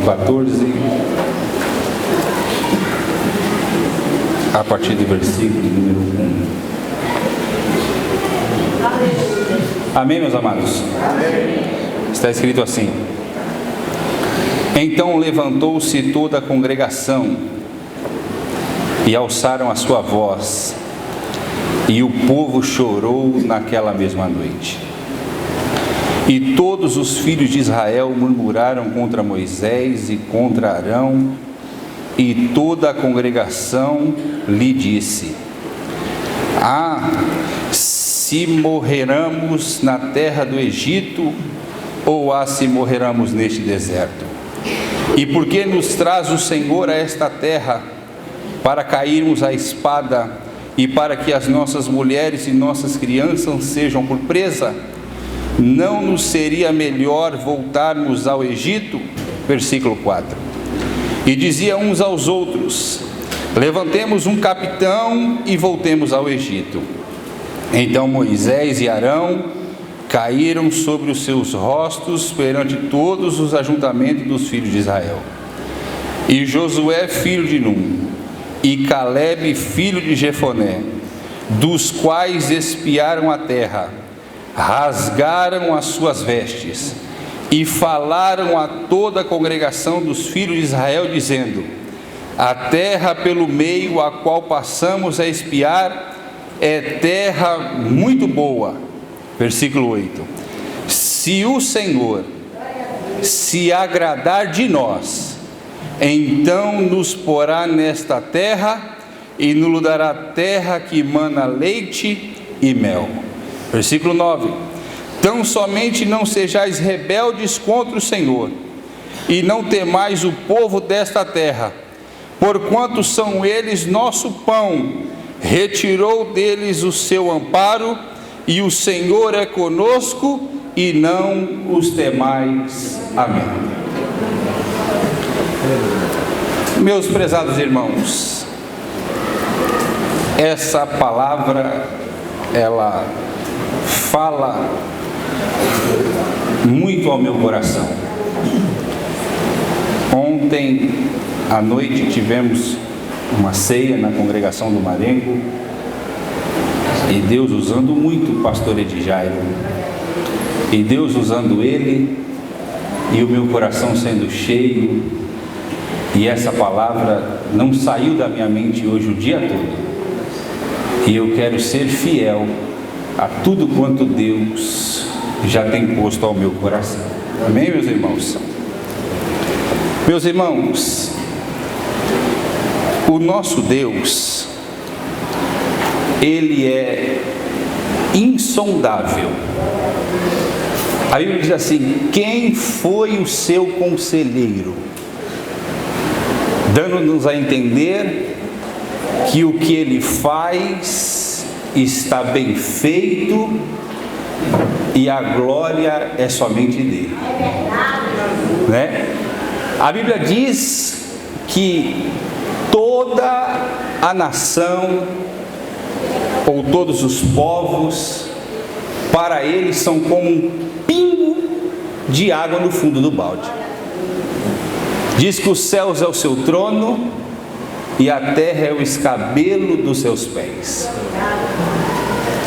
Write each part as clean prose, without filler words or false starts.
14, a partir do versículo número 1. Amém, meus amados? Está escrito assim: Então levantou-se toda a congregação e alçaram a sua voz, e o povo chorou naquela mesma noite. E todos os filhos de Israel murmuraram contra Moisés e contra Arão, e toda a congregação lhe disse: se morreramos na terra do Egito, ou se morreramos neste deserto? E por que nos traz o Senhor a esta terra, para cairmos à espada, e para que as nossas mulheres e nossas crianças sejam por presa? Não nos seria melhor voltarmos ao Egito? Versículo 4. E dizia uns aos outros: levantemos um capitão e voltemos ao Egito. Então Moisés e Arão caíram sobre os seus rostos perante todos os ajuntamentos dos filhos de Israel. E Josué filho de Num, e Calebe filho de Jefoné, dos quais espiaram a terra, rasgaram as suas vestes e falaram a toda a congregação dos filhos de Israel, dizendo: a terra pelo meio a qual passamos a espiar é terra muito boa. Versículo 8: se o Senhor se agradar de nós, então nos porá nesta terra e nos dará terra que mana leite e mel. Versículo 9: tão somente não sejais rebeldes contra o Senhor, e não temais o povo desta terra, porquanto são eles nosso pão. Retirou deles o seu amparo, e o Senhor é conosco, e não os temais. Amém. Meus prezados irmãos, essa palavra, ela fala muito ao meu coração. Ontem à noite tivemos uma ceia na congregação do Marengo, e Deus usando muito o pastor Edjairo, e Deus usando ele, e o meu coração sendo cheio, e essa palavra não saiu da minha mente hoje o dia todo, e eu quero ser fiel a tudo quanto Deus já tem posto ao meu coração. Amém, meus irmãos? Meus irmãos, o nosso Deus, Ele é insondável. A Bíblia diz assim: quem foi o seu conselheiro? Dando-nos a entender que o que Ele faz está bem feito, e a glória é somente dele, né? A Bíblia diz que toda a nação, ou todos os povos, para ele são como um pingo de água no fundo do balde. Diz que os céus é o seu trono, e a terra é o escabelo dos seus pés.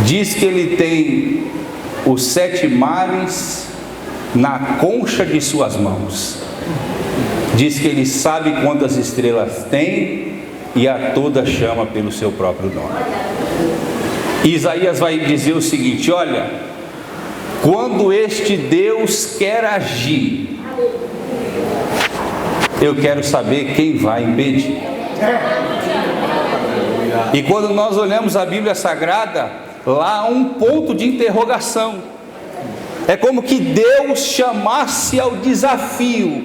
Diz que ele tem os 7 mares na concha de suas mãos. Diz que ele sabe quantas estrelas tem, e a todas chama pelo seu próprio nome. Isaías vai dizer o seguinte: olha, quando este Deus quer agir, eu quero saber quem vai impedir. E quando nós olhamos a Bíblia Sagrada, lá há um ponto de interrogação. É como que Deus chamasse ao desafio: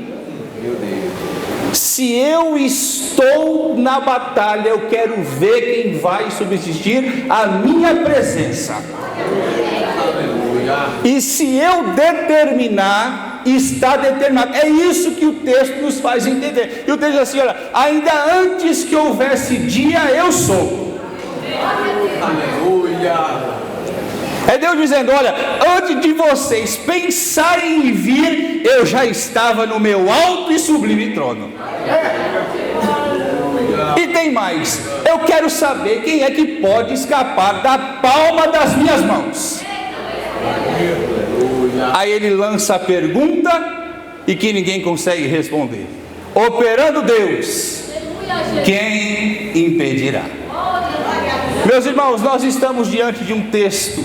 se eu estou na batalha, eu quero ver quem vai subsistir a minha presença. E se eu determinar, está determinado. É isso que o texto nos faz entender. E o texto diz assim: olha, ainda antes que houvesse dia, eu sou. Aleluia. É Deus dizendo: olha, antes de vocês pensarem em vir, eu já estava no meu alto e sublime trono. E tem mais: eu quero saber quem é que pode escapar da palma das minhas mãos. Aí ele lança a pergunta e que ninguém consegue responder. Operando Deus, quem impedirá? Meus irmãos, nós estamos diante de um texto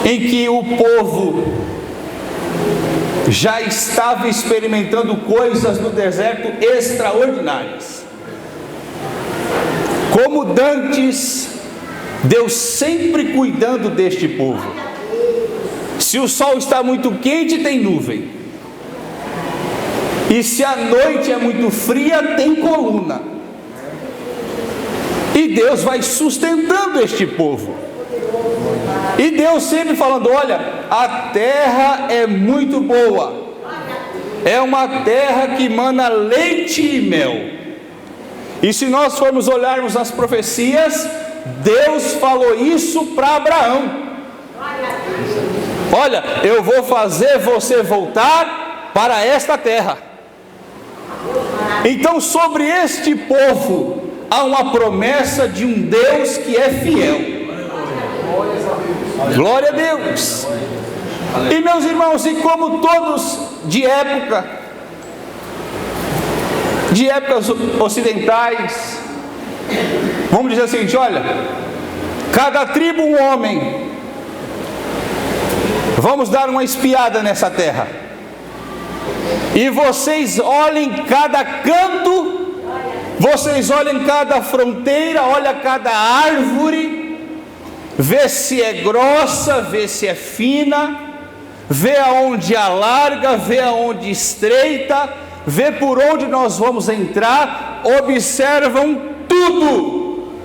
em que o povo já estava experimentando coisas no deserto extraordinárias. Como dantes, Deus sempre cuidando deste povo. Se o sol está muito quente, tem nuvem. E se a noite é muito fria, tem coluna. E Deus vai sustentando este povo. E Deus sempre falando: olha, a terra é muito boa. É uma terra que mana leite e mel. E se nós formos olharmos as profecias, Deus falou isso para Abraão. Olha, eu vou fazer você voltar para esta terra. Então, sobre este povo há uma promessa de um Deus que é fiel. Glória a Deus. E meus irmãos, e como todos de épocas ocidentais, vamos dizer o seguinte: olha, cada tribo um homem. Vamos dar uma espiada nessa terra. E vocês olhem cada canto, vocês olhem cada fronteira, olha cada árvore, vê se é grossa, vê se é fina, vê aonde alarga, vê aonde estreita, vê por onde nós vamos entrar, observam tudo.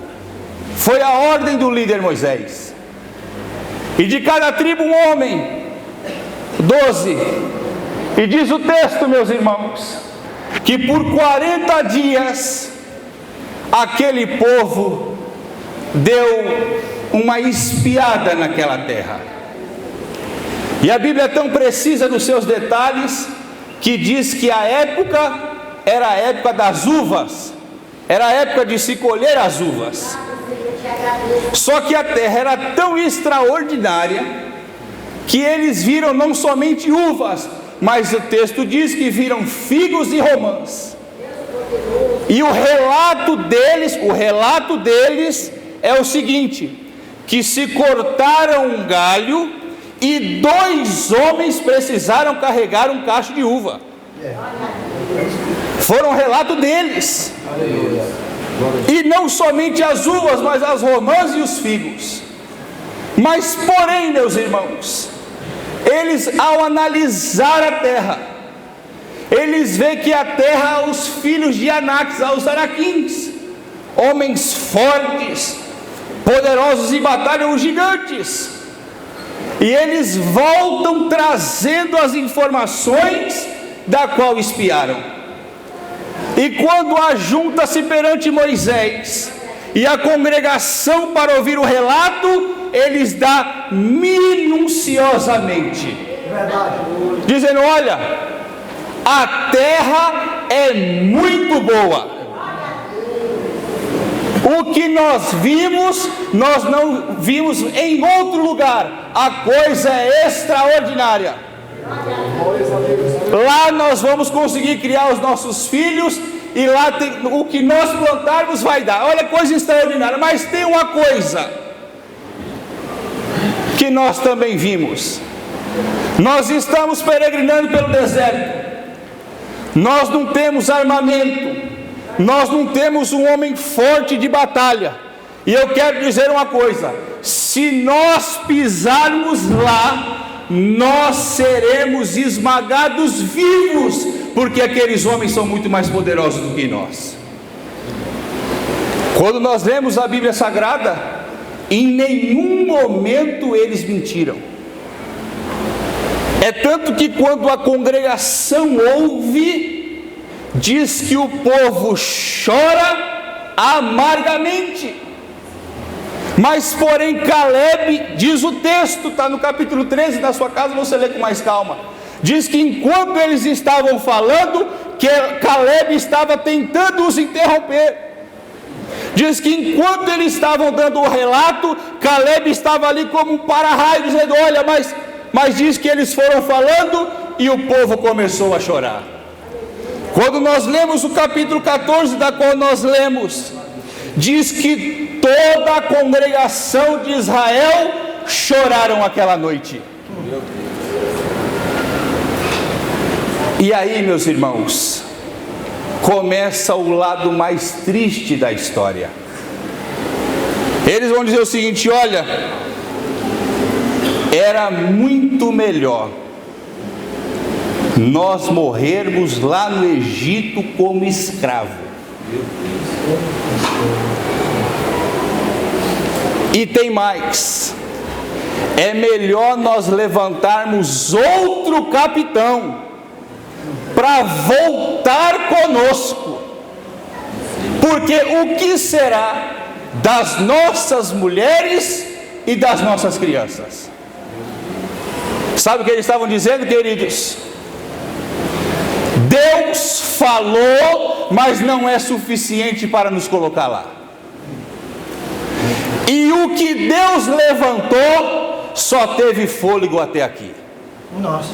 Foi a ordem do líder Moisés. E de cada tribo um homem, 12. E diz o texto, meus irmãos, que por 40 dias aquele povo deu uma espiada naquela terra. E a Bíblia é tão precisa nos seus detalhes que diz que a época era a época das uvas, era a época de se colher as uvas. Só que a terra era tão extraordinária que eles viram não somente uvas, mas o texto diz que viram figos e romãs. E o relato deles é o seguinte: que se cortaram um galho e 2 homens precisaram carregar um cacho de uva. Foram relato deles. E não somente as uvas, mas as romãs e os figos. Mas porém, meus irmãos, eles, ao analisar a terra, eles veem que a terra, os filhos de Anak, os Anaquins, homens fortes, poderosos em batalha, os gigantes. E eles voltam trazendo as informações da qual espiaram. E quando ajunta-se perante Moisés e a congregação para ouvir o relato, eles dão minuciosamente, dizendo: olha, a terra é muito boa. O que nós vimos, nós não vimos em outro lugar. A coisa é extraordinária. Lá nós vamos conseguir criar os nossos filhos, e lá o que nós plantarmos vai dar. Olha, coisa extraordinária. Mas tem uma coisa que nós também vimos. Nós estamos peregrinando pelo deserto. Nós não temos armamento. Nós não temos um homem forte de batalha. E eu quero dizer uma coisa: se nós pisarmos lá, nós seremos esmagados vivos, porque aqueles homens são muito mais poderosos do que nós. Quando nós lemos a Bíblia Sagrada, em nenhum momento eles mentiram. É tanto que quando a congregação ouve, diz que o povo chora amargamente. Mas porém Caleb, diz o texto, está no capítulo 13 da sua casa, você lê com mais calma. Diz que enquanto eles estavam falando, que Caleb estava tentando os interromper. Diz que enquanto eles estavam dando o relato, Caleb estava ali como um para-raio, dizendo: olha, mas diz que eles foram falando e o povo começou a chorar. Quando nós lemos o capítulo 14, da qual nós lemos, diz que toda a congregação de Israel choraram aquela noite. E aí, meus irmãos, começa o lado mais triste da história. Eles vão dizer o seguinte: olha, era muito melhor nós morrermos lá no Egito como escravo. E tem mais: é melhor nós levantarmos outro capitão para voltar conosco, porque o que será das nossas mulheres e das nossas crianças? Sabe o que eles estavam dizendo, queridos? Deus falou, mas não é suficiente para nos colocar lá. E o que Deus levantou só teve fôlego até aqui. Nossa.